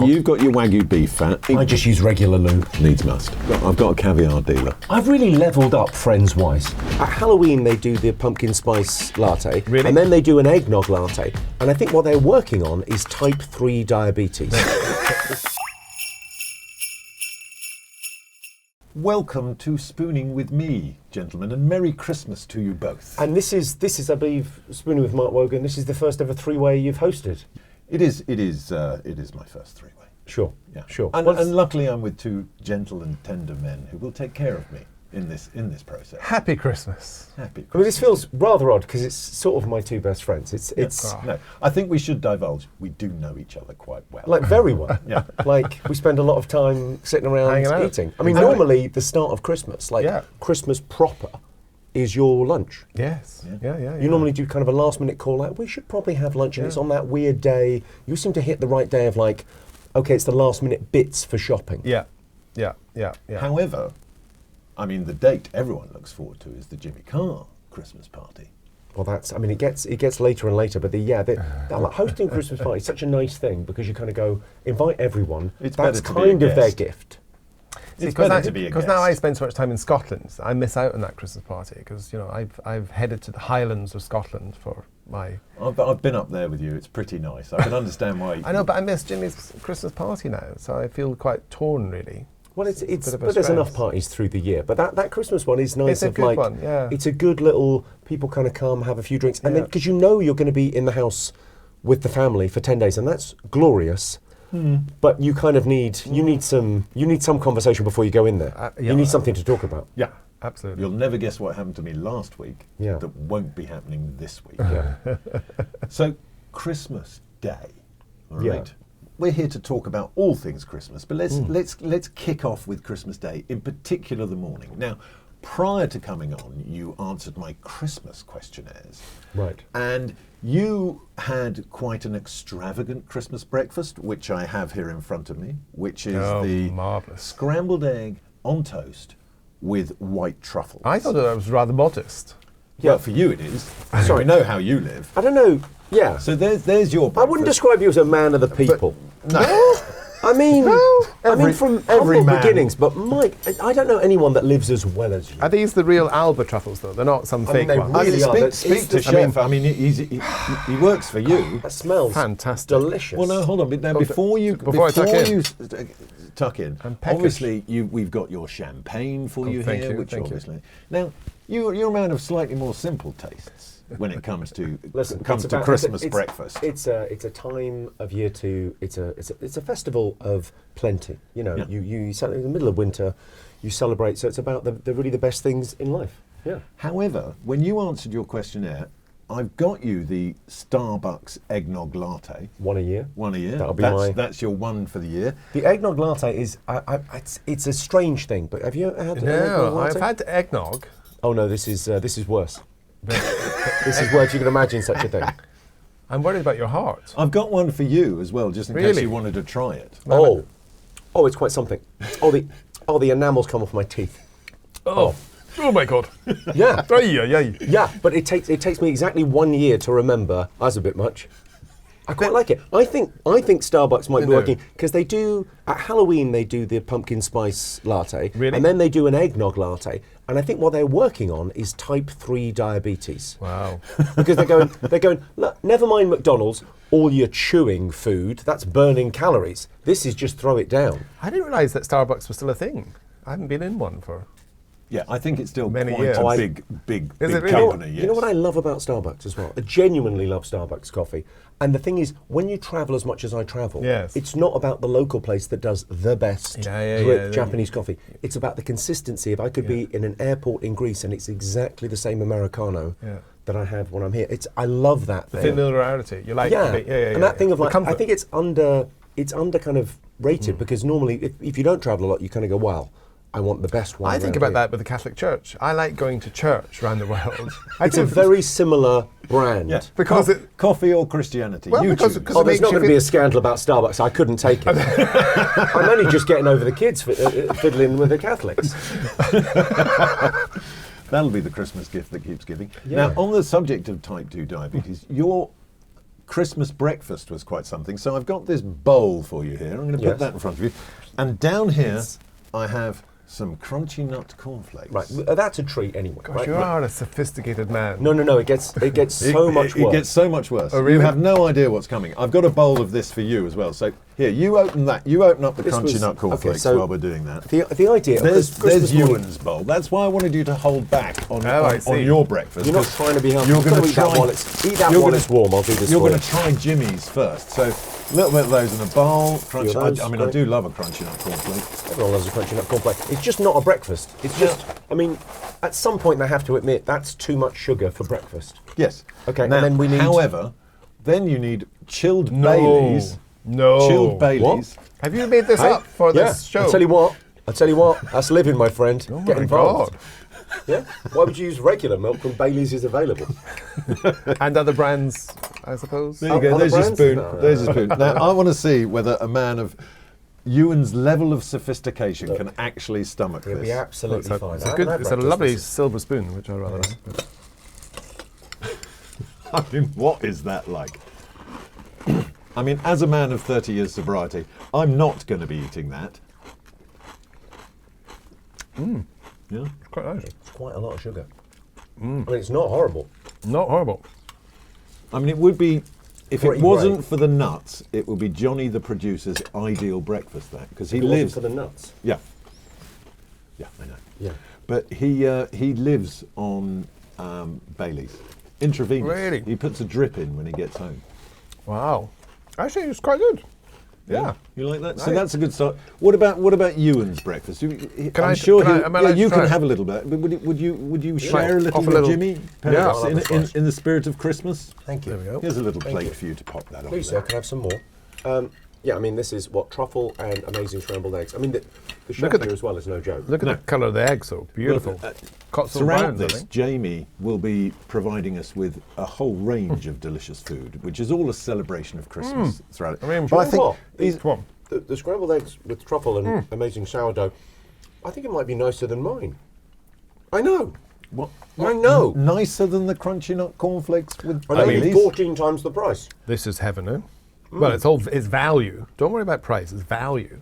You've got your Wagyu beef fat. I just use regular lube. Needs must. I've got a caviar dealer. I've really levelled up friends-wise. At Halloween, they do the pumpkin spice latte. Really? And then they do an eggnog latte. And I think what they're working on is type 3 diabetes. Welcome to Spooning With Me, gentlemen, and Merry Christmas to you both. And this is, I believe, Spooning With Mark Wogan. This is the first ever three-way you've hosted. It is my first three-way. Sure, Yeah, sure. And luckily, I'm with two gentle and tender men who will take care of me in this process. Happy Christmas. Happy Christmas. I mean, this feels rather odd because it's sort of my two best friends. It's No, I think we should divulge. We do know each other quite well. like very well. Yeah. Like we spend a lot of time sitting around Hanging out. eating. I mean, Exactly. normally the start of Christmas, like Christmas proper, is your lunch. Yes. Yeah. You normally do kind of a last minute call out, we should probably have lunch, and it's on that weird day. You seem to hit the right day of like, okay, it's the last minute bits for shopping. Yeah. However, I mean, the date everyone looks forward to is the Jimmy Carr Christmas party. Well, it gets later and later, but like hosting a Christmas party is such a nice thing because you kind of go, invite everyone. It's That's better to be a kind of their guest. gift. It's better to be a Because guest. now I spend so much time in Scotland, I miss out on that Christmas party because I've headed to the Highlands of Scotland for my. I've been up there with you. It's pretty nice. I can understand why. I know, but I miss Jimmy's Christmas party now, so I feel quite torn, really. Well, It's a bit of a but there's enough stress. parties through the year. But that Christmas one is nice. It's a good one, yeah. It's a good little, people kind of come, have a few drinks, and then Yeah. because you know you're going to be in the house with the family for 10 days, and that's glorious. But you kind of need some conversation before you go in there. Yeah. You need something to talk about. Yeah, absolutely. You'll never guess what happened to me last week Yeah. that won't be happening this week. Yeah. So, Christmas Day, all Yeah. right? We're here to talk about all things Christmas, but let's kick off with Christmas Day, in particular the morning. Now, prior to coming on, you answered my Christmas questionnaires. Right. And you had quite an extravagant Christmas breakfast, which I have here in front of me, which is the marvellous. scrambled egg on toast with white truffles. I thought that was rather modest. Well, for you it is. Sorry, I know how you live. I don't know. Yeah. So there's your breakfast. I wouldn't describe you as a man of the people. No. I mean, from every humble man. beginnings, but Mike, I don't know anyone that lives as well as you. Are these the real Alba truffles, though? They're not some fake they ones. really are. But Speak it's to the- Chef. I mean, he works for you. That smells Fantastic. delicious. Well, no, hold on. Now, before I tuck in. Tuck in. And package. Obviously, we've got your champagne for you thank here, you, which thank you. obviously. Now, you're a man of slightly more simple tastes when it comes to Listen, comes it's to about- Christmas it's- breakfast. It's a time of year it's a festival of plenty. You know, Yeah. you celebrate in the middle of winter, you celebrate. So it's about the really the best things in life. Yeah. However, when you answered your questionnaire, I've got you the Starbucks eggnog latte. One a year. One a year. That'll be my- That's your one for the year. The eggnog latte is it's a strange thing. But have you ever had an eggnog No, latte? I've had eggnog. Oh no, this is worse. This is worse. You can imagine such a thing. I'm worried about your heart. I've got one for you as well, just in case Really? you wanted to try it. Oh, it's quite something. The enamels come off my teeth. Oh my God. Yeah. Yeah. Yeah, but it takes me exactly 1 year to remember. That's a bit much. I quite like it. I think Starbucks might be No. working because they do at Halloween. They do the pumpkin spice latte, Really? and then they do an eggnog latte. And I think what they're working on is type 3 diabetes. Wow. Because they're going. Look, never mind McDonald's. All your chewing food, that's burning calories. This is just throw it down. I didn't realise that Starbucks was still a thing. I haven't been in one for. Yeah, I think it's still Many quite years. a Oh, big Is it really? company. Yes. You know what I love about Starbucks as well? I genuinely love Starbucks coffee. And the thing is, when you travel as much as I travel, Yes. it's not about the local place that does the best drip Japanese coffee. It's about the consistency. If I could be in an airport in Greece and it's exactly the same Americano that I have when I'm here, I love that thing. Familiarity. You like it. Yeah. And that thing of The like, I comfort. think it's under kind of rated because normally if you don't travel a lot, you kind of go, wow, I want the best one. I think around about here. that with the Catholic Church. I like going to church around the world. It's a very similar brand. Yeah, Because it- coffee or Christianity. Well, you because- choose. because Oh, it there's makes not you going to be feel- a scandal about Starbucks. I couldn't take it. I'm only just getting over the kids fiddling with the Catholics. That'll be the Christmas gift that keeps giving. Yeah. Now, on the subject of type 2 diabetes, your Christmas breakfast was quite something. So I've got this bowl for you here. I'm going to put that in front of you. And down here, I have some crunchy nut cornflakes. Right, that's a treat anyway. Gosh, right? you are a sophisticated man. No, it gets so much worse. It gets so much worse. Oh, really? You have no idea what's coming. I've got a bowl of this for you as well. So here, you open that. You open up the crunchy nut cornflakes while we're doing that. The idea. There's Ewan's bowl. That's why I wanted you to hold back on your breakfast. You're not trying to be helpful. You're going to eat that while it's warm. I'll do this. You're going to try Jimmy's first. So a little bit of those in a bowl. Crunchy. I mean, I do love a crunchy nut cornflake. Everyone loves a crunchy nut cornflake. It's just not a breakfast. It's just. I mean, at some point they have to admit that's too much sugar for breakfast. Yes. Okay. Now, and then we need. However, then you need chilled Baileys. No. Chilled Baileys. What? Have you made this up for this show? I'll tell you what. That's living, my friend. Get involved. God. Yeah. Why would you use regular milk when Baileys is available? And other brands, I suppose. There you go. There's your brands? spoon. No. There's your spoon. Now I want to see whether a man of Ewan's level of sophistication can actually stomach It'll be this. absolutely fine. It's a lovely silver spoon, which I rather like. I mean, what is that like? I mean, as a man of 30 years sobriety, I'm not going to be eating that. Yeah. It's quite nice. It's quite a lot of sugar. I mean, it's not horrible. Not horrible. I mean, it would be, if Pretty it wasn't great. for the nuts, it would be Johnny the producer's ideal breakfast, that, because he It wasn't lives... for the nuts. Yeah. Yeah, I know. Yeah. But he lives on Baileys. Intravenous. Really? He puts a drip in when he gets home. Wow. Actually, it's quite good. Yeah. You like that? So Right. that's a good start. What about Ewan's breakfast? I'm I- sure can I- am I allowed to you try can it? have a little bit. But would you share a little Off a with little. Jimmy? Yeah, Perhaps I'll have a slice. in the spirit of Christmas. Thank you. There we go. Here's a little Thank plate you. for you to pop that on. Please, there. sir, can I have some more? Yeah, I mean, this is truffle and amazing scrambled eggs. I mean, the chef Look at here the- as well is no joke. Look at the colour of the egg, so beautiful. Well, Cotswold Throughout browns, I this, think. Jamie will be providing us with a whole range of delicious food, which is all a celebration of Christmas throughout it. I mean, but I think what? these, Come on. The scrambled eggs with truffle and amazing sourdough, I think it might be nicer than mine. I know. what, I know. nicer than the crunchy nut cornflakes with Are they Baileys? 14 times the price? This is heaven, eh? Well, it's value. Don't worry about price. It's value.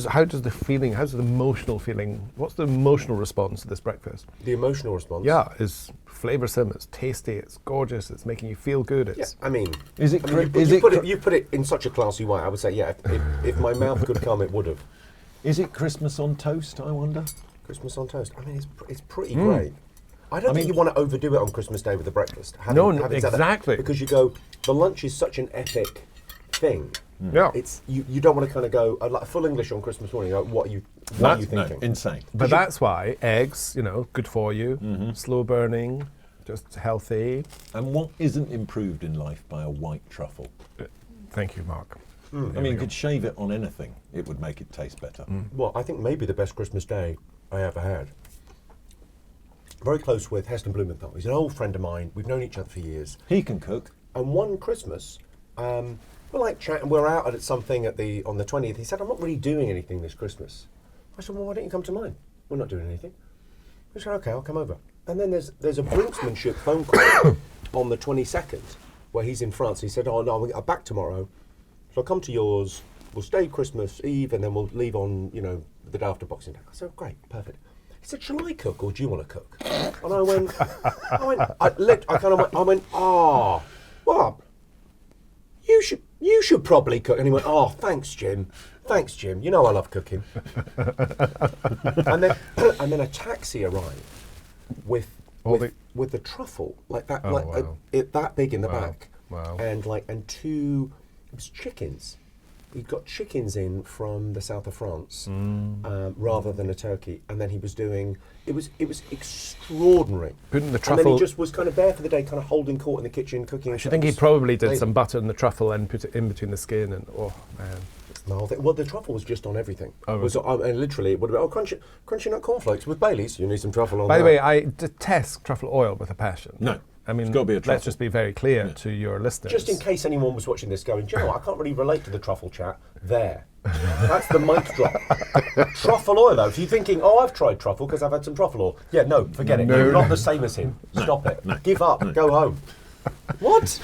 How does the emotional feeling? What's the emotional response to this breakfast? The emotional response? Yeah, it's flavoursome. It's tasty. It's gorgeous. It's making you feel good. Yeah, It's I mean, Is it? you put it in such a classy way. I would say, yeah. If my mouth could come, it would have. Is it Christmas on toast? I wonder. Christmas on toast. I mean, it's pretty great. I don't think you want to overdo it on Christmas Day with the breakfast. No, said that, exactly. because you go, the lunch is such an epic thing. yeah. It's you don't want to kind of go like full English on Christmas morning. Like, what are you thinking? Insane. But that's why eggs, good for you, slow burning, just healthy. And what isn't improved in life by a white truffle? Thank you, Mark. I mean, you could shave it on anything; it would make it taste better. Well, I think maybe the best Christmas Day I ever had. Very close with Heston Blumenthal. He's an old friend of mine. We've known each other for years. He can cook. And one Christmas, we're like chatting. We're out at something on the 20th. He said, "I'm not really doing anything this Christmas." I said, "Well, why don't you come to mine? We're not doing anything." He said, "Okay, I'll come over." And then there's a brinksmanship phone call on the 22nd where he's in France. He said, "Oh no, I'm back tomorrow, so I'll come to yours. We'll stay Christmas Eve, and then we'll leave on the day after Boxing Day." I said, "Oh, great, perfect." He said, "Shall I cook or do you want to cook?" And I went, well, you should probably cook. And he went, "Oh, thanks, Jim. Thanks, Jim. You know I love cooking." and then a taxi arrived with the truffle like that, wow. that big in the Wow. back, Wow. and two, it was chickens. He got chickens in from the south of France rather than a turkey, and then he was doing. It was extraordinary. Putting the And then truffle. he just was kind of there for the day, kind of holding court in the kitchen, cooking. I think he probably did some butter in the truffle and put it in between the skin, and oh man. Well, the truffle was just on everything. Oh, was And literally, it would have been, crunchy nut cornflakes with Baileys. You need some truffle on By that. the way, I detest truffle oil with a passion. No, I mean, it's gotta be a truffle. let's just be very clear to your listeners. Just in case anyone was watching this going, "Do you know what? I can't really relate to the truffle chat." There. That's the mic drop. Truffle oil, though. If you're thinking, "Oh, I've tried truffle because I've had some truffle oil." Yeah, no, forget it. No. You're not the same as him. Stop it. Give up. Go home. What?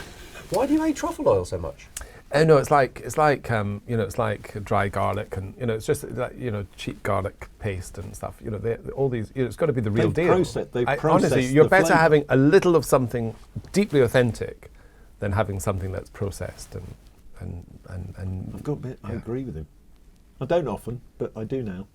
Why do you hate truffle oil so much? Oh no, it's like it's like dry garlic, and it's just like cheap garlic paste and stuff. All these. It's got to be the real deal. Honestly, you're better flavour. having a little of something deeply authentic than having something that's processed and. I've got a bit. I agree with him. I don't often, but I do now.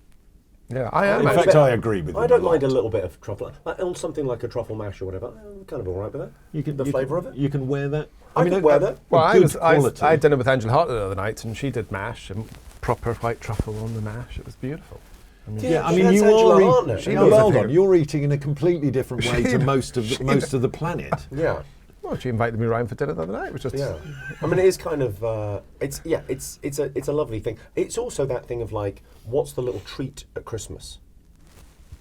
Yeah, I am. In fact, I agree with him. I don't mind a little bit of truffle. On something like a truffle mash or whatever, I'm kind of all right with that. The flavour of it. You can wear that. I could wear that. Well, I quality. had dinner with Angela Hartley the other night, and she did mash and proper white truffle on the mash. It was beautiful. You're eating in a completely different way to most of the planet. Yeah. Well, she invited me around for dinner the other night, which was I mean, it is kind of it's a lovely thing. It's also that thing of like, what's the little treat at Christmas?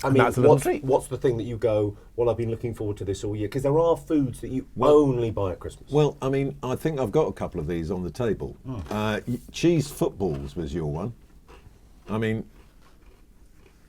I mean, that's a little treat. What's the thing that you go, well, I've been looking forward to this all year? Because there are foods that you only buy at Christmas. Well, I mean, I think I've got a couple of these on the table. Cheese footballs was your one. I mean,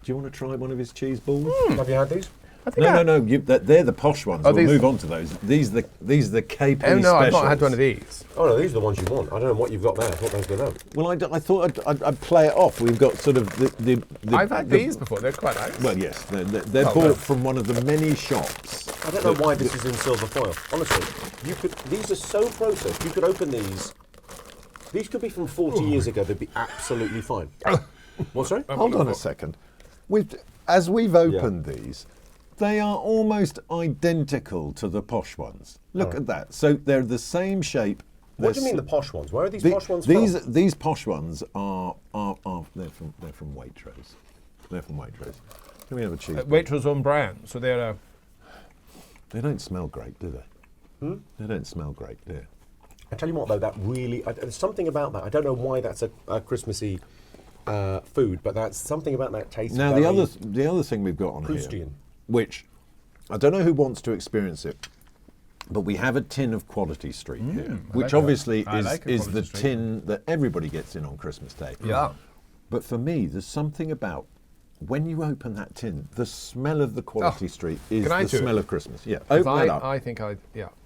do you want to try one of his cheese balls? Have you had these? No. They're the posh ones. Oh, we'll move on to those. These are the KP Oh no, specials. I've not had one of these. Oh no, these are the ones you want. I don't know what you've got there. I thought those were them. Well, I thought I'd play it off. We've got sort of the I've had these before. They're quite nice. Well, yes, they're bought from one of the many shops. I don't know why this is in silver foil. Honestly, these are so processed. You could open these. These could be from 40 years ago. They'd be absolutely fine. What, sorry? Hold on a second. As we've opened these, they are almost identical to the posh ones. Look at that. So they're the same shape. What do you mean the posh ones? Where are these posh ones from? These posh ones are they're from Waitrose. They're from Waitrose. Let me have a cheese. Waitrose own brand, so they're. They don't smell great, do they? They don't smell great, do they? I tell you what, though, that really there's something about that. I don't know why that's a Christmassy food, but that's something about that taste. Now the other thing we've got on here, which I don't know who wants to experience it, but we have a tin of Quality Street here, which obviously is the tin that everybody gets in on Christmas Day. Yeah. But for me, there's something about when you open that tin, the smell of the Quality Street is the smell of Christmas. Yeah, open that up. I think I'm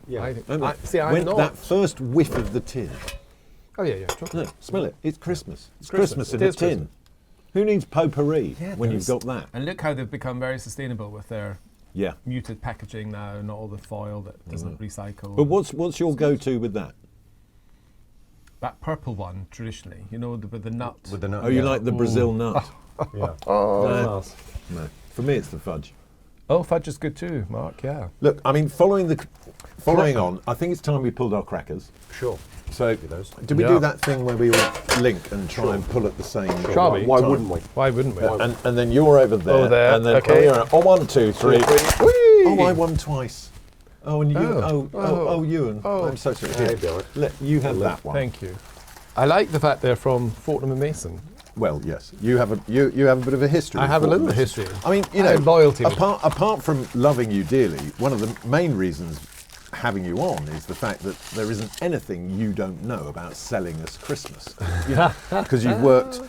When not. that first whiff of the tin. Oh yeah. No, smell it. It's Christmas. It's Christmas in a tin. Christmas. Who needs potpourri when you've got that? And look how they've become very sustainable with their muted packaging now, and not all the foil that doesn't recycle. But what's your go-to with that? That purple one, traditionally, with the nut. With the nut. Oh, you like the Brazil nut? Yeah. No. For me, it's the fudge. Oh, fudge is good too, Mark. Yeah. Look, I mean, following on, I think it's time we pulled our crackers. Sure. So, do we do that thing where we all link and try and pull at the same time? Shall we? Why wouldn't we? Why wouldn't we? And then you're over there. Oh, there. And then Okay. you're on 1, 2, 3. Whee! Oh, I won twice. Oh, and you. Ewan. Oh. I'm so sorry. Yeah, you'll be all right. You have that one. Thank you. I like the fact they're from Fortnum and Mason. Well, yes, you have a bit of a history. I have a little history. I mean, loyalty. Apart from loving you dearly, one of the main reasons having you on is the fact that there isn't anything you don't know about selling us Christmas. Because you've worked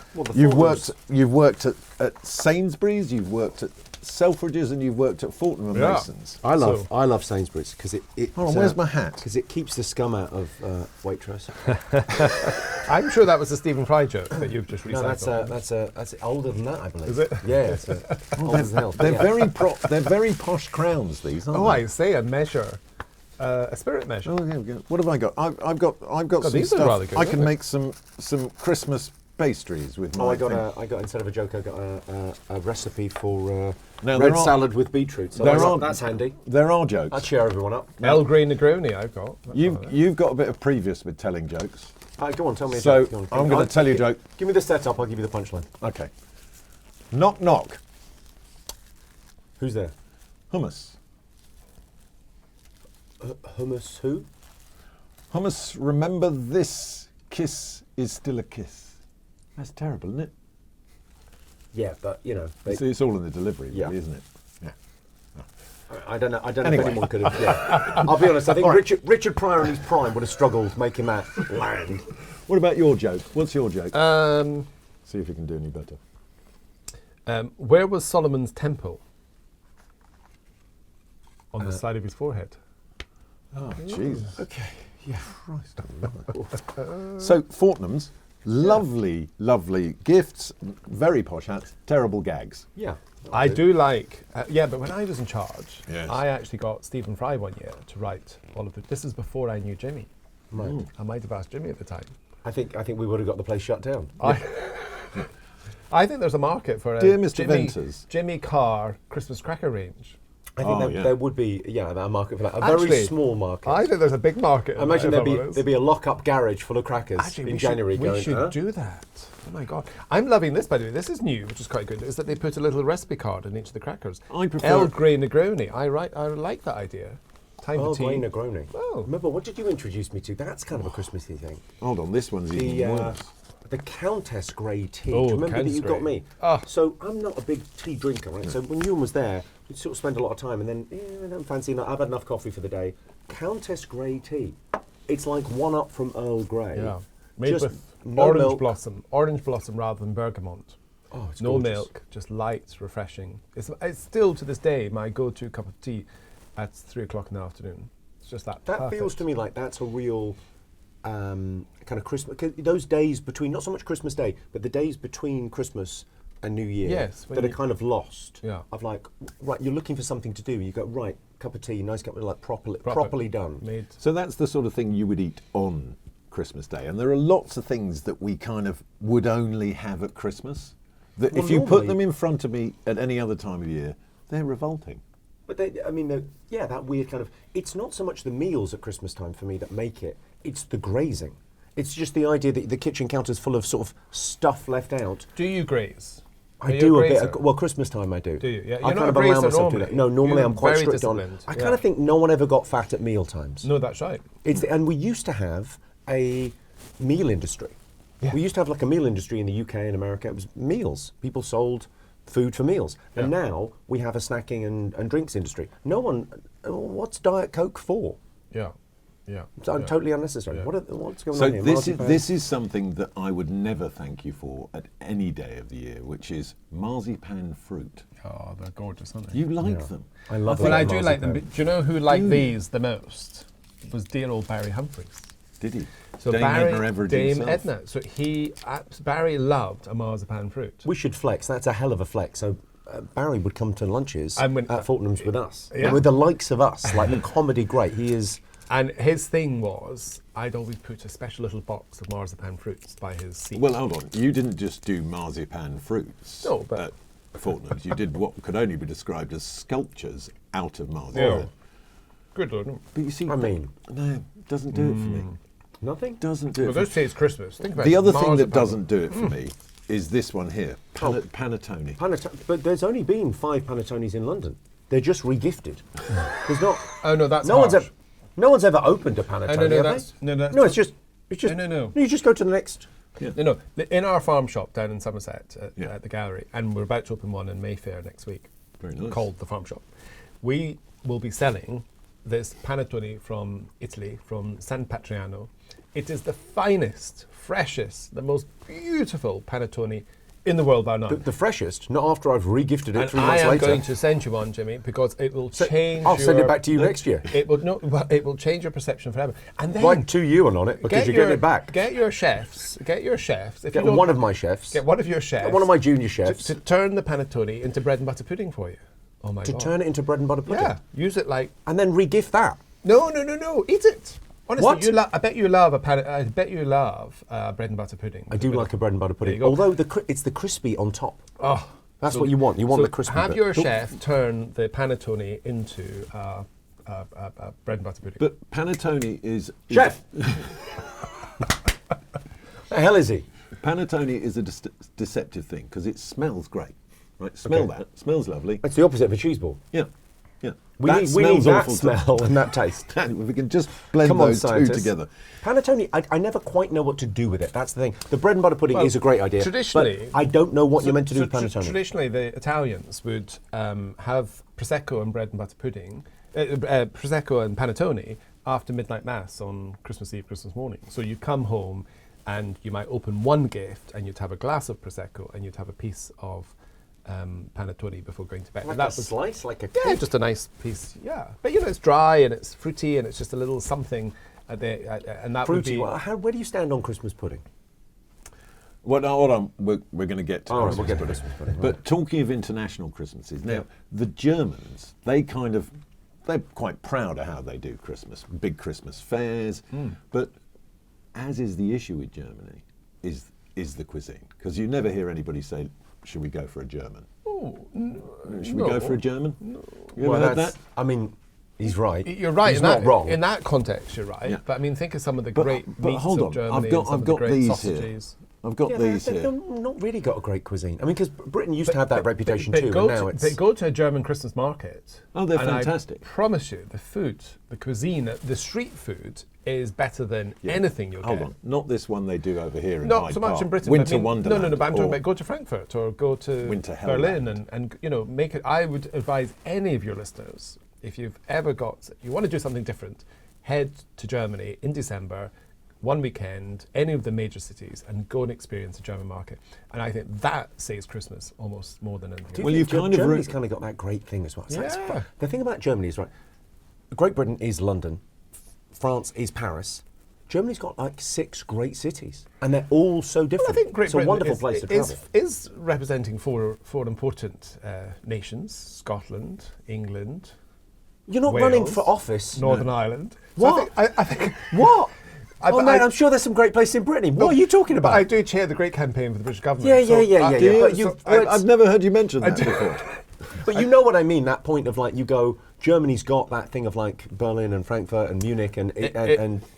at Sainsbury's, you've worked at Selfridges, and you've worked at Fortnum and Masons. I love Sainsbury's because it. Hold on, where's my hat? Because it keeps the scum out of Waitrose. I'm sure that was a Stephen Fry joke that you've just recycled. No, that's older than that, I believe. Is it? Yeah, it's old as hell. They're very posh crowns, these, aren't they? I say a measure. A spirit measure. Oh, here we go. What have I got? I've got some these are stuff. rather good, I can make some Christmas pastries with my. I got instead of a joke, I got a recipe for Now, red salad with beetroot. So that's handy. There are jokes. I'll cheer everyone up. El Green Negroni, I've got. You've got a bit of previous with telling jokes. Go on, tell me a So joke. I'm going to tell you a joke. Give me the setup. I'll give you the punchline. Okay. Knock knock. Who's there? Hummus. Hummus who? Hummus, remember this kiss is still a kiss. That's terrible, isn't it? Yeah, but It's all in the delivery, really, isn't it? Yeah. I don't know if anyone could have. Yeah. I'll be honest. I think Richard Pryor in his prime would have struggled making that land. What about your joke? What's your joke? See if you can do any better. Where was Solomon's temple? On the side of his forehead. Oh, Jesus. Okay. Yeah, Christ. So Fortnum's, lovely, lovely gifts, very posh hats, terrible gags. Yeah. I do like, but when I was in charge, Yes. I actually got Stephen Fry one year to write all of it. This is before I knew Jimmy. Right. I might have asked Jimmy at the time. I think we would have got the place shut down. I think there's a market for a Dear Mr. Venters. Jimmy Carr Christmas cracker range. I think there would be, a market for that. Very small market. I think there's a big market. I imagine there'd be a lock-up garage full of crackers in January. We should do that. Oh my God. I'm loving this, by the way. This is new, which is quite good, is that they put a little recipe card in each of the crackers. I prefer... Earl Grey Negroni. I like that idea. Time for tea. Earl Grey Negroni. Oh. Remember, what did you introduce me to? That's kind of a Christmassy thing. Hold on, this one's even worse. The Countess Grey tea. Oh, Do you remember that you got me? Oh. So I'm not a big tea drinker, right? So when Ewan was there, we'd sort of spend a lot of time, and then I don't fancy enough. I've had enough coffee for the day. Countess Grey tea. It's like one up from Earl Grey. Yeah. Made with orange blossom rather than bergamot. Oh, it's no gorgeous. milk, just light, refreshing. It's still to this day my go-to cup of tea at 3 o'clock in the afternoon. It's just that. That perfect. feels to me like that's a real kind of Christmas. Those days between, not so much Christmas Day, but the days between Christmas and New Year, Yes, that are kind of lost. Yeah. Of like, right, you're looking for something to do. You go, right, cup of tea, nice cup of like properly done. Made. So that's the sort of thing you would eat on Christmas Day. And there are lots of things that we kind of would only have at Christmas. That if you put them in front of me at any other time of year, they're revolting. But that weird kind of, it's not so much the meals at Christmas time for me that make it, it's the grazing. It's just the idea that the kitchen counter's full of sort of stuff left out. Do you graze? I do a bit. Well, Christmas time I do. Do you? Yeah. I You're kind not of a allow grazer myself to do normally. that. No, normally You're I'm quite very strict on. disciplined. I kind of think no one ever got fat at meal times. No, that's right. And we used to have a meal industry. Yeah. We used to have like a meal industry in the UK and America. It was meals. People sold food for meals. And now we have a snacking and drinks industry. No one, what's Diet Coke for? Yeah. Yeah. It's totally unnecessary. Yeah. What's going on here? So this is something that I would never thank you for at any day of the year, which is marzipan fruit. Oh, they're gorgeous, aren't they? You like them. I love them. Well, I do like them. But do you know who liked these the most? It was dear old Barry Humphries. Did he? So Dame Edna. So Barry loved a marzipan fruit. We should flex. That's a hell of a flex. So Barry would come to lunches at Fortnum's with us, with the likes of us, like the comedy great. He is. And his thing was, I'd always put a special little box of marzipan fruits by his seat. Well, hold on. You didn't just do marzipan fruits at Fortnum's. You did what could only be described as sculptures out of marzipan. Yeah. Good Lord. But you see, no, it doesn't do it for me. Nothing? Doesn't do it. Well, let's say it's Christmas. Think about the it. other thing that doesn't do it for me is this one here, Panettone. But there's only been 5 Panettones in London. They're just regifted. There's not. Oh no, that's no one's ever opened a Panettone. No, it's just. No. You just go to the next. Yeah. No. In our farm shop down in Somerset at the gallery, and we're about to open one in Mayfair next week. Very nice. Called the Farm Shop. We will be selling this Panettone from Italy, from San Patriano. It is the finest, freshest, the most beautiful Panettone in the world by now. The freshest, not after I've regifted it and 3 months later. I am going to send you one, Jimmy, because it will change. I'll send it back to you next year. It will change your perception forever. And then write to Ewan on it because you're getting it back. Get your chefs. If Get one of my chefs. Get one of your chefs. Get one of my junior chefs to turn the Panettone into bread and butter pudding for you. Oh my God! To turn it into bread and butter pudding. Yeah, use it like. And then regift that. No! Eat it. Honestly, What? I bet you love I bet you love bread and butter pudding. I do like a bread and butter pudding, There you go. although it's the crispy on top. Oh, That's what you want. You want so the crispy have bit. your chef turn the Panettone into bread and butter pudding. But Panettone is... Chef! The hell is he? Panettone is a deceptive thing because it smells great. Right? Smell that. Smells lovely. It's the opposite of a cheese ball. Yeah. We need that smell and that taste. If we can just blend Come on, those two scientists. together. Panettone, I never quite know what to do with it. That's the thing. The bread and butter pudding is a great idea. Traditionally, but I don't know what you're meant to do with panettone. Traditionally, the Italians would have prosecco and bread and butter pudding, prosecco and panettone after midnight mass on Christmas Eve, Christmas morning. So you come home and you might open one gift and you'd have a glass of prosecco and you'd have a piece of panettone before going to bed. Like and a slice, like a cake? Yeah, just a nice piece. Yeah, but it's dry and it's fruity and it's just a little something. and that Fruity. would be. Where do you stand on Christmas pudding? Well, now, hold on. We're going to get to All right, Christmas we'll get to pudding. Christmas pudding. But talking of international Christmases, now Yeah. the Germans, they're quite proud of how they do Christmas, big Christmas fairs. But as is the issue with Germany, is the cuisine, because you never hear anybody say, "Should we go for a German?" Should we go for a German? No. You ever heard that? I mean, he's right. You're right. He's in not that, wrong. In that context, you're right. Yeah. But I mean, think of some of the But- great but meats hold of on, Germany. I've got and some of the great these sausages. here. I've got these they've here. not really got a great cuisine. I mean, because Britain used to have that reputation But too, go and now to, it's... But go to a German Christmas market. Oh, they're and fantastic. I promise you, the food, the cuisine, the street food is better than anything you'll Hold get. on, not this one they do over here in Not Hyde so much Park. in Britain. Winter but I mean, Wonderland. No, but I'm talking or- about go to Frankfurt or go to Winter Berlin Hellland. and make it. I would advise any of your listeners, if you've ever you want to do something different, head to Germany in December, one weekend, any of the major cities, and go and experience the German market. And I think that saves Christmas almost more than anything else. Well, you've kind of Germany's kind of got that great thing as well. So that's Yeah. the thing about Germany is, right, Great Britain is London, France is Paris. Germany's got like 6 great cities, and they're all so different. Well, I think Great it's a Britain wonderful place to travel. is representing four important nations: Scotland, England, You're not Wales, running for office. Northern Ireland. What? So I think What? I- mate, I'm sure there's some great places in Britain. What are you talking about? I do chair the great campaign for the British government. Yeah. Do you? But you've- I've never heard you mention that before. But you know what I mean, that point of like, you go, Germany's got that thing of like Berlin and Frankfurt and Munich and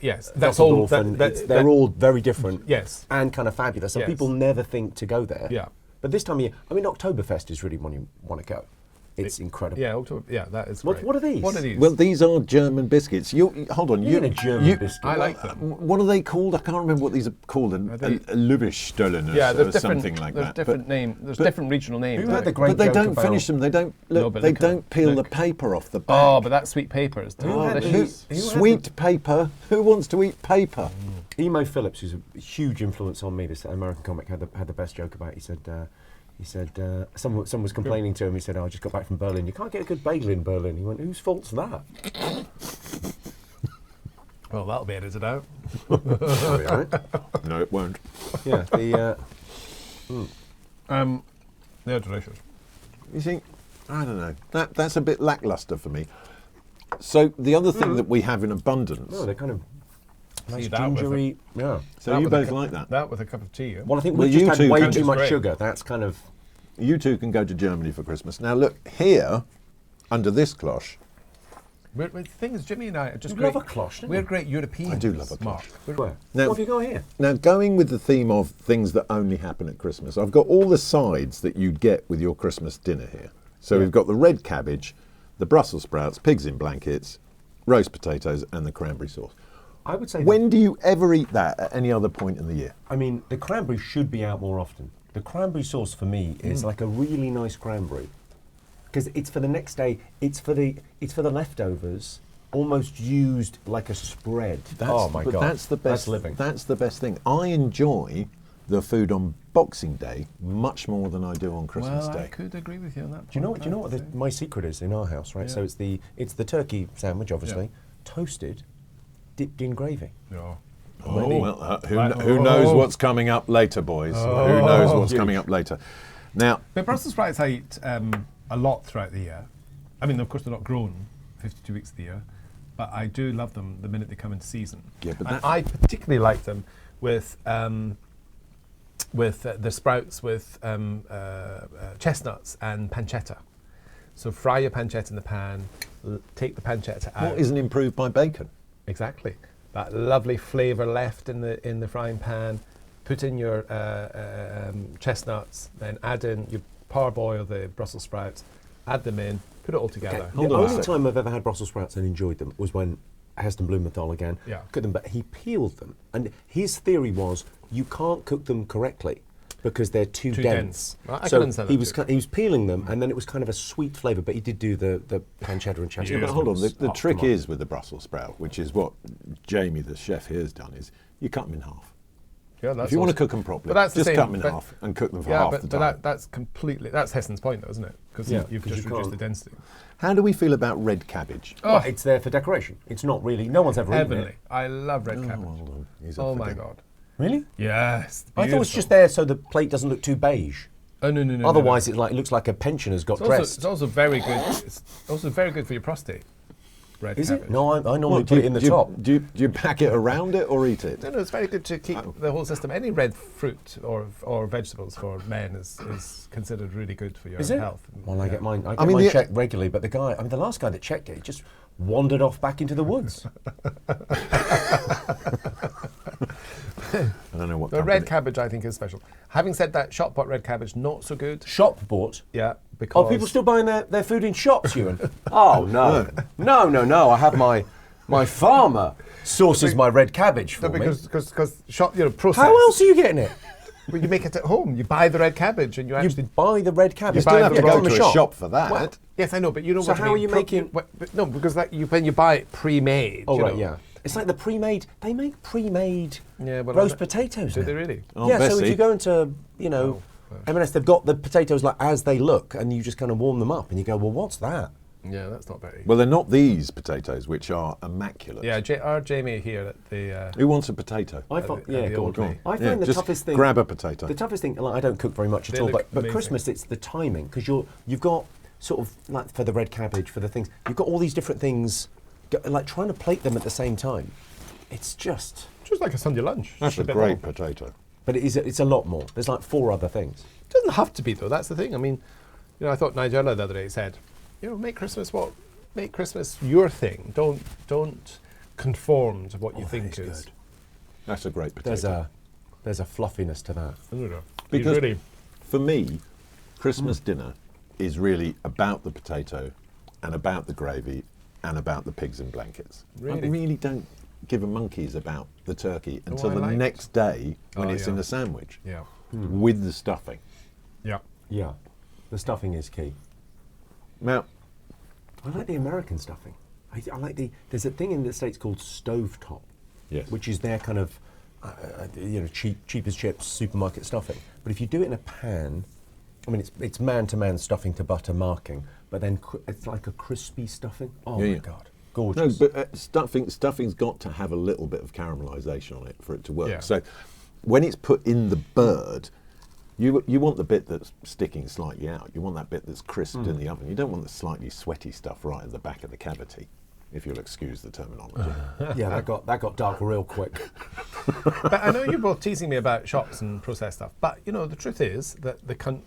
yes, that's all. Düsseldorf, and they're all very different. Yes. And kind of fabulous. And Yes. people never think to go there. Yeah. But this time of year, I mean, Oktoberfest is really when you want to go. It's incredible. Yeah, October, yeah, that is What- great. what are these? What are these? Well, these are German biscuits. Hold on. You mean a German biscuit? I like them. What are they called? I can't remember what these are called. A Lübbersstollen Yeah, or there's something like there's that. different name. There's different regional names. Who had the right? great But they joke don't about- finish them. They don't. No, Look, but they look at don't peel look. the paper off the back. Oh, but that sweet paper is delicious. Sweet paper. Who wants to eat paper? Emo Phillips, who's a huge influence on me, this American comic, had the best joke about it. He said, someone was complaining to him. He said, "Oh, I just got back from Berlin. You can't get a good bagel in Berlin." He went, "Whose fault's that?" Well, that'll be edited out. That'll be all right. No, it won't. Yeah, They're delicious. You see, I don't know. That's a bit lackluster for me. So the other thing that we have in abundance. no, they're kind of nice See, that with gingery. Yeah. So That you with a both cup- like that. That with a cup of tea. Yeah? Well, I think Well, we just you had two way can- too much Great. sugar. That's kind of. You two can go to Germany for Christmas. Now look here, under this cloche. The thing is, Jimmy and I are just You great. love a cloche, don't We're you? great Europeans. I do love a Mark. cloche. Where? Now- What have you got here? Now, going with the theme of things that only happen at Christmas, I've got all the sides that you'd get with your Christmas dinner here. So we've got the red cabbage, the Brussels sprouts, pigs in blankets, roast potatoes, and the cranberry sauce. I would say. When do you ever eat that at any other point in the year? I mean, the cranberry should be out more often. The cranberry sauce for me is like a really nice cranberry, because it's for the next day. It's for the leftovers, almost used like a spread. Oh my but god, that's the best. That's living. That's the best thing. I enjoy the food on Boxing Day much more than I do on Christmas Well, I Day. could agree with you on that. Do you know what my secret is in our house, right? So it's the turkey sandwich, obviously, toasted, dipped in gravy. No. Oh, well, who knows what's coming up later, boys? Who knows what's coming up later? Now, But Brussels sprouts I eat a lot throughout the year. I mean, of course, they're not grown 52 weeks of the year, but I do love them the minute they come into season. Yeah, but and that- I particularly like them with the sprouts with chestnuts and pancetta. So fry your pancetta in the pan, take the pancetta out. what isn't improved by bacon? Exactly. That lovely flavour left in the frying pan. Put in your chestnuts, then add in, you parboil the Brussels sprouts, add them in, put it all together. The only time I've ever had Brussels sprouts and enjoyed them was when Heston Blumenthal again cooked them, but he peeled them. And his theory was you can't cook them correctly because they're too dense. Well, I so can understand he that was he was peeling them, and then it was kind of a sweet flavour, but he did do the pancetta and chestnut. Yeah, but hold on. The Oh, trick come on. is with the Brussels sprout, which is what Jamie, the chef here, has done, is you cut them in half. Yeah, that's if you want to cook them properly, but that's the just same, cut them in but- half and cook them for Yeah, half but, the but time. that's Heston's point, though, isn't it? Because Yeah, you've 'cause just you reduced can't- the density. How do we feel about red cabbage? Well, it's there for decoration. It's not really. No one's ever eaten Heavenly. it. I love red cabbage. hold on. He's up Oh for my dinner. God. Really? Yes. I thought it was beautiful. just there so the plate doesn't look too beige. Oh no. Otherwise, it looks like a pensioner's got It's dressed. also very good. It's also very good for your prostate. Red Is cabbage. it? No, I normally What, put it in the top. Do you pack it around it or eat it? No, it's very good to keep the whole system. Any red fruit or vegetables for men is considered really good for your Is it? health. Well, I get mine. I get I mean, mine the- checked regularly, but the last guy that checked it just wandered off back into the woods. I don't know what. The company. red cabbage, I think, is special. Having said that, shop bought red cabbage not so good. Shop bought. Yeah, because Oh, people still buying their food in shops, Ewan? Oh no, no! I have my farmer sources my red cabbage for No, me. because shop processed. How else are you getting it? Well, you make it at home. You buy the red cabbage and you You actually. buy the red cabbage. You Still have to buy go from to the a shop for that. Well, yes, I know, but you know So what I how mean. are you making- No, because when you buy it pre-made. Oh you right, know. yeah. It's like the pre-made. They make pre-made Yeah, well, roast I- potatoes. Do now. they really? Oh, Yeah. So Bessie. if you go into M&S, they've got the potatoes like as they look, and you just kind of warm them up, and you go, well, what's that? Yeah, that's not very. Well, they're not these potatoes, which are immaculate. Yeah, our Jamie here at the. Who wants a potato? I find, the- yeah, the go old on. way. I find Yeah, the just toughest thing. grab a potato. The toughest thing, like, I don't cook very much at They all, look but amazing. Christmas, it's the timing because you've got sort of like for the red cabbage, for the things, you've got all these different things, like trying to plate them at the same time. It's just, Just like a Sunday lunch. That's just a bit great long. potato. but it's a lot more. There's like 4 other things. It doesn't have to be though. That's the thing. I mean, I thought Nigella the other day said, make Christmas your thing. Don't conform to what you think is. good. That's a great potato. There's a fluffiness to that. I don't know. Because really, for me, Christmas dinner is really about the potato and about the gravy and about the pigs in blankets. Really? I really don't give a monkeys about the turkey until I the liked. next day when Oh, it's yeah. in a sandwich yeah, with the stuffing. yeah. Yeah, the stuffing is key. Now, I like the American stuffing. I like there's a thing in the States called stovetop, yes. which is their kind of, cheap as chips supermarket stuffing. But if you do it in a pan, I mean, it's man-to-man stuffing to butter marking, but then it's like a crispy stuffing. Oh Yeah, my yeah. God, No, gorgeous. but stuffing's got to have a little bit of caramelisation on it for it to work. Yeah. So when it's put in the bird, you want the bit that's sticking slightly out. You want that bit that's crisped in the oven. You don't want the slightly sweaty stuff right at the back of the cavity, if you'll excuse the terminology. Yeah, that got dark real quick. But I know you're both teasing me about shops and processed stuff. But the truth is that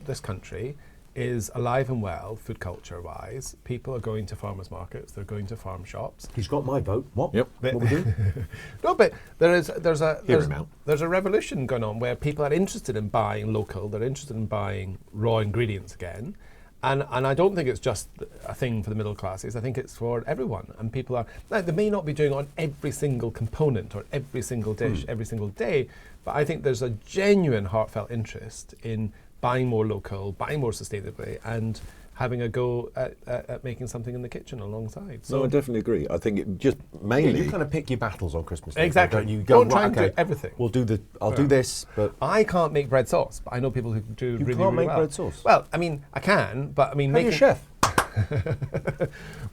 this country is alive and well, food culture-wise. People are going to farmers markets. They're going to farm shops. He's got my vote. What? Yep. What we do? No, but there's Hear him out. a revolution going on where people are interested in buying local. They're interested in buying raw ingredients again, and I don't think it's just a thing for the middle classes. I think it's for everyone. And people are now, they may not be doing it on every single component or every single dish every single day, but I think there's a genuine heartfelt interest in buying more local, buying more sustainably, and having a go at making something in the kitchen alongside. So I definitely agree. I think it just mainly. You kind of pick your battles on Christmas Day. Exactly. Don't you go, Don't try and do okay, everything. I'll do this, but I can't make bread sauce, but I know people who do You really, can't really make well. bread sauce? Well, I mean, I can, but I mean, how are you a chef?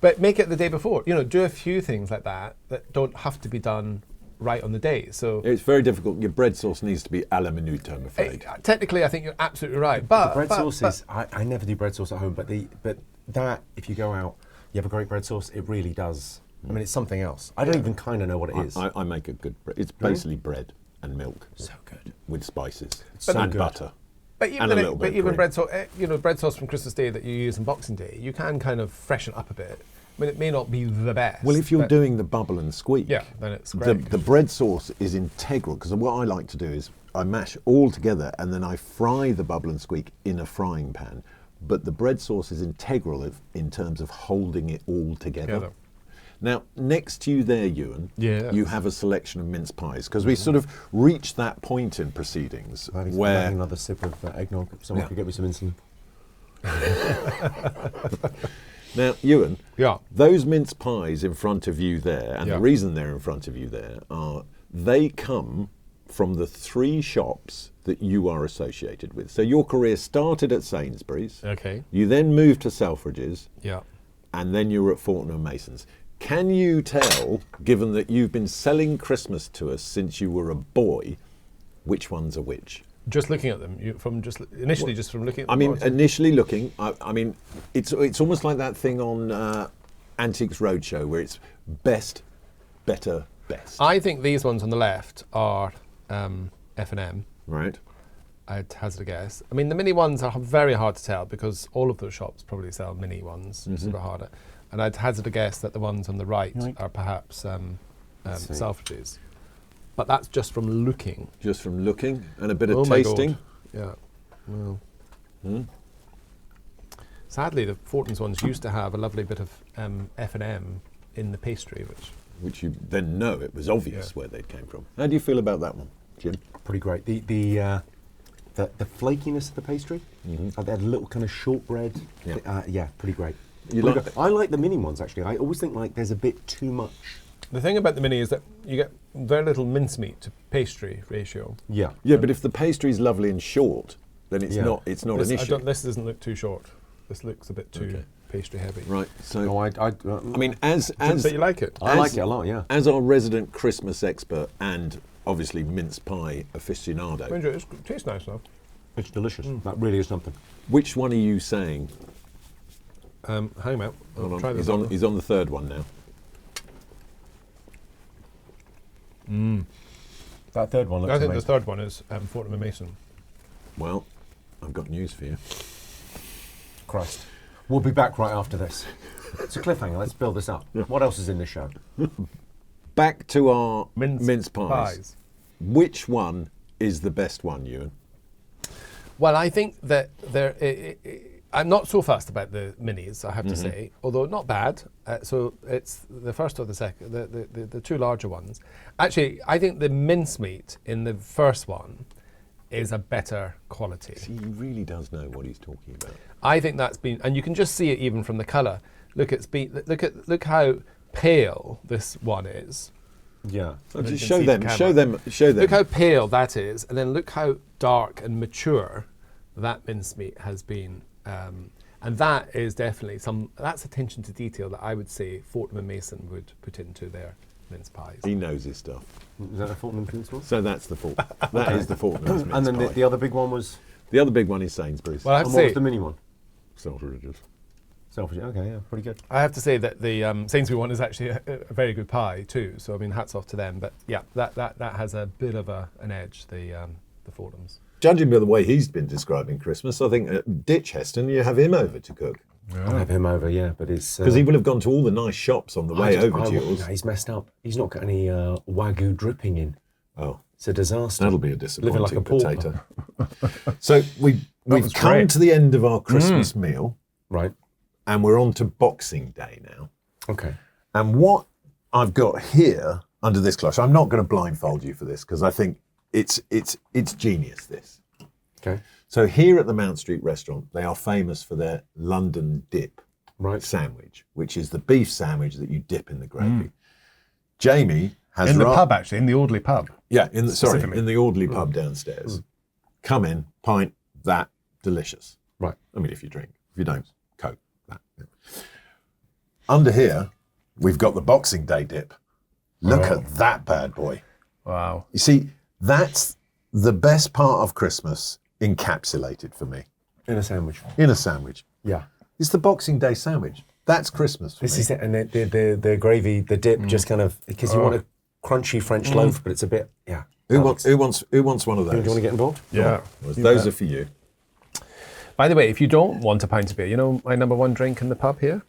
but make it the day before. Do a few things like that don't have to be done right on the day. So It's very difficult. Your bread sauce needs to be à la minute, I'm afraid. technically, I think you're absolutely right. But The bread but- sauces, I never do bread sauce at home, but that if you go out, you have a great bread sauce. It really does. I mean, it's something else. I don't even kind of know what it is. I make a good bread. It's basically bread and milk. So good. With spices so and good. butter. But even, and a little bit of cream. bread sauce, bread sauce from Christmas Day that you use on Boxing Day, you can kind of freshen up a bit. I mean, it may not be the best. Well, if you're but- doing the bubble and squeak, Yeah, then it's the great. bread sauce is integral, because what I like to do is I mash all together and then I fry the bubble and squeak in a frying pan. But the bread sauce is integral in terms of holding it all together. Together. Now, next to you there, Ewan, Yes. you have a selection of mince pies, because we sort of reached that point in proceedings I'm having where another sip of eggnog. Someone Yeah. could get me some insulin. Now, Ewan, Yeah. those mince pies in front of you there, and Yeah. the reason they're in front of you there are they come from the 3 shops that you are associated with. So your career started at Sainsbury's. Okay. You then moved to Selfridges. Yeah. And then you were at Fortnum & Mason's. Can you tell, given that you've been selling Christmas to us since you were a boy, which ones are which? Just looking at them, just from looking at them. I mean, initially looking, I mean, it's almost like that thing on Antiques Roadshow where it's best, better, best. I think these ones on the left are F&M. Right. I'd hazard a guess. I mean, the mini ones are very hard to tell because all of those shops probably sell mini ones. It's a bit harder. And I'd hazard a guess that the ones on the right are perhaps Selfridges. But that's just from looking. Just from looking and a bit of tasting. Yeah. Well. Sadly, the Fortnum's ones used to have a lovely bit of F&M in the pastry, which you then know it was obvious where they came from. How do you feel about that one, Jim? Pretty great. The flakiness of the pastry, that little kind of shortbread. Pretty great. I like the mini ones actually. I always think like there's a bit too much. The thing about the mini is that you get very little mincemeat to pastry ratio. Yeah, but if the pastry's lovely and short, then it's not an issue. This doesn't look too short. This looks a bit too pastry heavy. Right. So I mean, as but you like it. I like it a lot. Yeah. As our resident Christmas expert and obviously mince pie aficionado, It tastes nice enough. It's delicious. That really is something. Which one are you saying? Hang on. Try this. He's on the third one now. That third one looks amazing. I think the third one is Fortnum & Mason. Well, I've got news for you. Christ. We'll be back right after this. It's a cliffhanger. Let's build this up. What else is in this show? Back to our mince pies. pies. Which one is the best one, Ewan? Well, I think that I'm not so fussed about the minis, I have to say, although not bad. So it's the first or the second, the 2 larger ones. Actually, I think the mincemeat in the first one is a better quality. See, he really does know what he's talking about. I think that's been, and you can just see it even from the colour. Look how pale this one is. Yeah. So just show them. Look how pale that is, and then look how dark and mature that mincemeat has been. And that is definitely that's attention to detail that I would say Fortnum & Mason would put into their mince pies. He knows his stuff. Is that a Fortnum mince one? So that's the Fortnum. That is the Fortnum's mince And then pie. the other big one was? The other big one is Sainsbury's. Well, I have And to what say, was the mini one? Selfridges. Selfridges. Okay, yeah, pretty good. I have to say that the Sainsbury one is actually a very good pie too. So I mean, hats off to them. But yeah, that has a bit of an edge. The Fortnums. Judging by the way he's been describing Christmas, I think ditch Heston, you have him over to cook. I'll have him over, yeah, but it's... Because he will have gone to all the nice shops on the way over to yours. No, he's messed up. He's not got any Wagyu dripping in. Oh. It's a disaster. That'll be a disappointing Living like a potato. So we've come to the end of our Christmas meal. Right. And we're on to Boxing Day now. Okay. And what I've got here under this cloth, so I'm not going to blindfold you for this because I think it's genius, this. Okay. So here at the Mount Street restaurant, they are famous for their London dip sandwich, which is the beef sandwich that you dip in the gravy. Jamie has... In the pub, actually, in the Audley pub. Yeah, in the Audley pub downstairs. Come in, pint, that, delicious. Right. I mean, if you drink. If you don't, Coke, that. Yeah. Under here, we've got the Boxing Day dip. Look at that bad boy. Wow. You see, that's the best part of Christmas encapsulated for me. In a sandwich. In a sandwich. Yeah. It's the Boxing Day sandwich. That's Christmas for me. This is it, and the gravy, the dip, just kind of, because you want a crunchy French loaf, but it's a bit, Who wants one of those? Do you want to get involved? Yeah. Those are for you. By the way, if you don't want a pint of beer, you know my number one drink in the pub here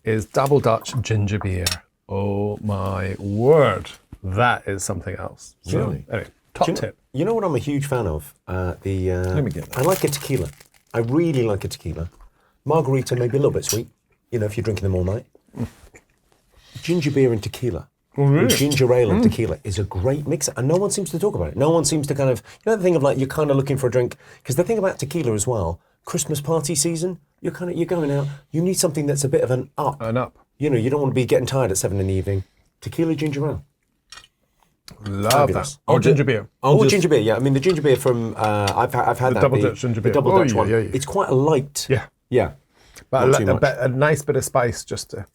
is Double Dutch ginger beer. Oh my word. That is something else. Really? Anyway, top tip. You know what I'm a huge fan of? Let me get that. I like a tequila. I really like a tequila. Margarita, maybe a little bit sweet, if you're drinking them all night. Ginger beer and tequila. Oh, really? Ginger ale and tequila is a great mixer, and no one seems to talk about it. No one seems to kind of, the thing of like, you're kind of looking for a drink, because the thing about tequila as well, Christmas party season, you're going out, you need something that's a bit of an up. An up. You don't want to be getting tired at 7 in the evening. Tequila ginger ale. Love Fabulous. that. Or ginger beer. Ginger beer, yeah. I mean, the ginger beer from, I've had The that. double Dutch ginger beer. The double Dutch one. Yeah. It's quite a light. Yeah. Yeah. But Not too much. a nice bit of spice just to...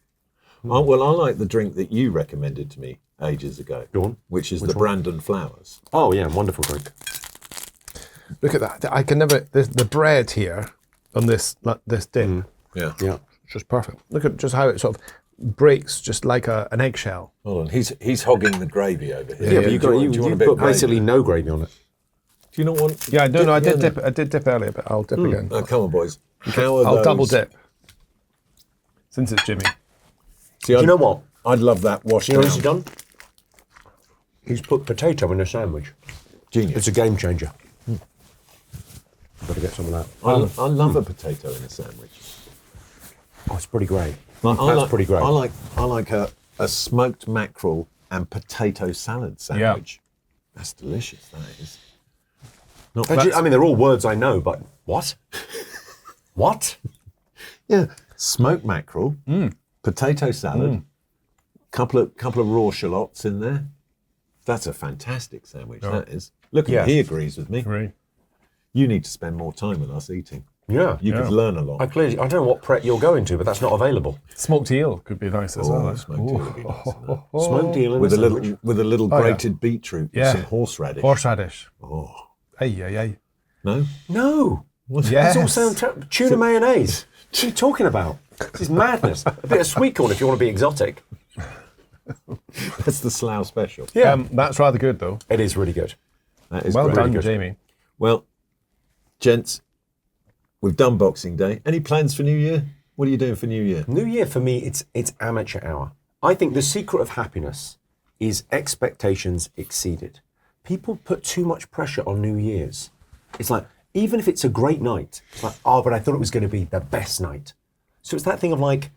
Well, I like the drink that you recommended to me ages ago. Go on. Which is Which the one? Brandon Flowers. Oh, yeah, wonderful drink. Look at that. I can never... The bread here on this dip. Yeah. Yeah. It's just perfect. Look at just how it sort of breaks just like an eggshell. Hold on, he's hogging the gravy over here. Yeah, but you Do want a put bit of gravy? basically no gravy on it. Do you not want? Yeah, I don't know. I did dip earlier, but I'll dip again. Oh, come on, boys. How are I'll those? double dip. Since it's Jimmy. See, Do you know what? I'd love that washed You know what down. he's done? He's put potato in a sandwich. Genius. It's a game changer. Better get some of that. I love a potato in a sandwich. Oh, it's pretty great. That's pretty great. I like a smoked mackerel and potato salad sandwich. That's delicious. That is. I mean, they're all words I know, but what? What? Yeah, smoked mackerel, potato salad, couple of raw shallots in there. That's a fantastic sandwich. Yeah. That is. Look, Yeah. he agrees with me. Right. You need to spend more time with us eating. Yeah. You could learn a lot. I don't know what Pret you're going to, but that's not available. Smoked eel could be nice as well. Smoked eel would be nice in that. Smoked eel in With a a sandwich. little Oh, yeah. grated beetroot Yeah. and some horseradish. Horseradish. Oh Ay. no! No. Yes. It's all tuna mayonnaise. What are you talking about? This is madness. A bit of sweet corn if you want to be exotic. That's the Slough special. Yeah. That's rather good though. It is really good. That is Well great. done, good. Jamie. Well, gents, we've done Boxing Day. Any plans for New Year? What are you doing for New Year? New Year for me, it's amateur hour. I think the secret of happiness is expectations exceeded. People put too much pressure on New Year's. It's like, even if it's a great night, it's like, oh, but I thought it was going to be the best night. So it's that thing of like,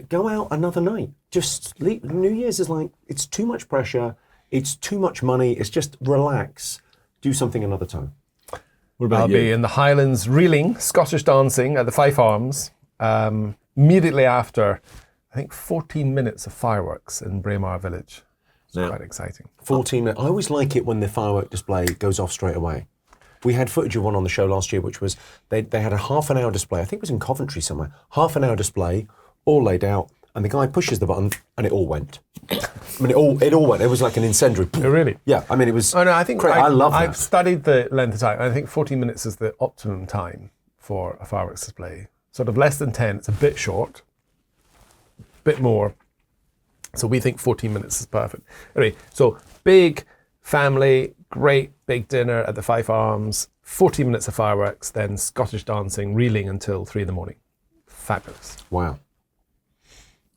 go out another night. Just leave. New Year's is like, it's too much pressure. It's too much money. It's just relax. Do something another time. What about I'll you? be in the Highlands reeling, Scottish dancing at the Fife Arms, immediately after, I think, 14 minutes of fireworks in Braemar Village. It's Now- quite exciting. 14 minutes. I always like it when the firework display goes off straight away. We had footage of one on the show last year, which was, they had a half an hour display. I think it was in Coventry somewhere. Half an hour display, all laid out, and the guy pushes the button, and it all went. I mean, it all went. It was like an incendiary. Oh, really? Yeah, I mean, it was. Oh, no, I think I love that. I've studied the length of time. I think 14 minutes is the optimum time for a fireworks display. Sort of less than 10, it's a bit short, bit more. So we think 14 minutes is perfect. Anyway, so big family, great big dinner at the Fife Arms, 40 minutes of fireworks, then Scottish dancing, reeling until 3 in the morning. Fabulous. Wow.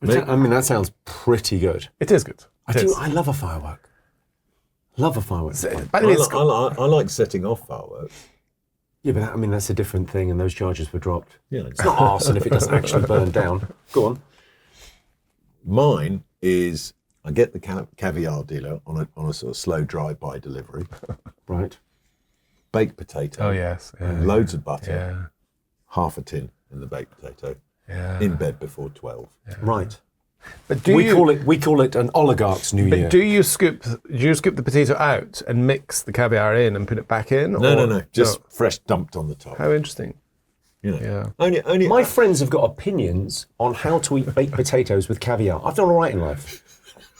I mean, that sounds pretty good. It is good. It is. I love a firework. Love a firework. By the way, I like setting off fireworks. Yeah, but that's a different thing, and those charges were dropped. Yeah, It's not arson if it doesn't actually burn down. Go on. Mine is I get the caviar dealer on a sort of slow drive-by delivery. Right. Baked potato. Oh, yes. Yeah, Loads of butter. yeah. Half a tin in the baked potato. Yeah. In bed before 12. Right. But We call it an oligarch's New Year. But do you scoop the potato out and mix the caviar in and put it back in? No. Just fresh dumped on the top. How interesting. You know. Yeah. Only. My friends have got opinions on how to eat baked potatoes with caviar. I've done all right in life.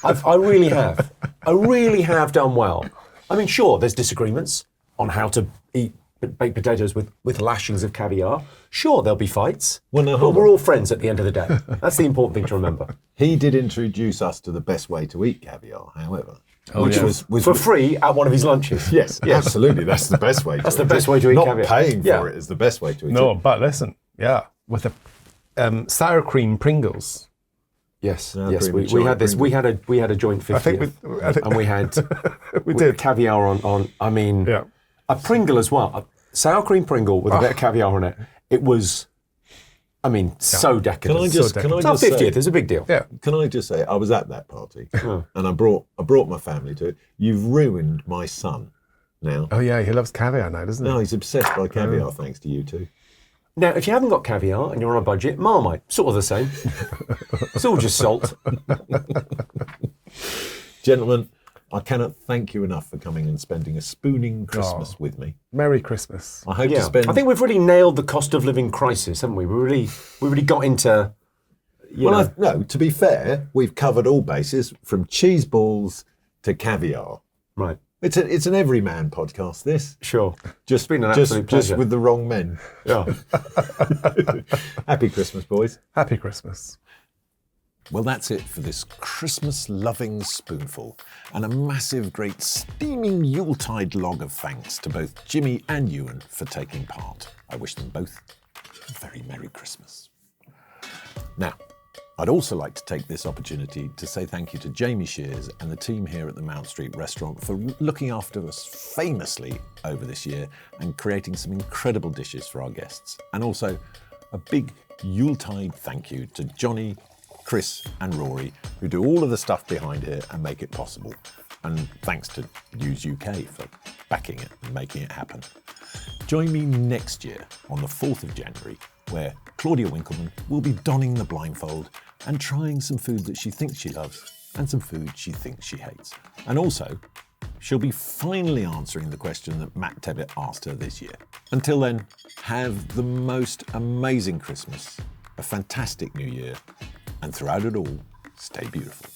I really have. I really have done well. I mean, sure, there's disagreements on how to eat baked potatoes with lashings of caviar. Sure, there'll be fights. Well, no, but hold we're on. all friends at the end of the day. That's the important thing to remember. He did introduce us to the best way to eat caviar, however. Which yeah. was For free at one of his lunches. Yes, absolutely. That's the best way. That's the best way to eat Not caviar. paying for Yeah. it is the best way to eat No, it. but listen, yeah, with the sour cream Pringles. Yes, Sour yes. cream We and chocolate had this. Pringles. We had a joint 50th, and we had We did. caviar on. I mean, Yeah. a Pringle as well. A sour cream Pringle with a bit of caviar on it. It was, I mean, so decadent. Can I just It's our 50th. say, It's a big deal. Yeah. can I just say I was at that party and I brought my family to it. You've ruined my son now. Oh yeah, he loves caviar now, doesn't he? No, he's obsessed by caviar thanks to you two. Now, if you haven't got caviar and you're on a budget, Marmite, sort of the same. It's all just salt. Gentlemen, I cannot thank you enough for coming and spending a spooning Christmas with me. Merry Christmas. I hope to spend... I think we've really nailed the cost of living crisis, haven't we? We really got into... No, to be fair, we've covered all bases, from cheese balls to caviar. Right. It's an everyman podcast, this. Sure. Just been an absolute pleasure. Just with the wrong men. Yeah. Happy Christmas, boys. Happy Christmas. Well, that's it for this Christmas-loving spoonful, and a massive, great, steaming Yuletide log of thanks to both Jimmy and Ewan for taking part. I wish them both a very Merry Christmas. Now, I'd also like to take this opportunity to say thank you to Jamie Shears and the team here at the Mount Street restaurant for looking after us famously over this year and creating some incredible dishes for our guests. And also a big Yuletide thank you to Johnny, Chris and Rory, who do all of the stuff behind here and make it possible. And thanks to News UK for backing it and making it happen. Join me next year on the 4th of January, where Claudia Winkleman will be donning the blindfold and trying some food that she thinks she loves and some food she thinks she hates. And also, she'll be finally answering the question that Matt Tebbett asked her this year. Until then, have the most amazing Christmas, a fantastic New Year, and throughout it all, stay beautiful.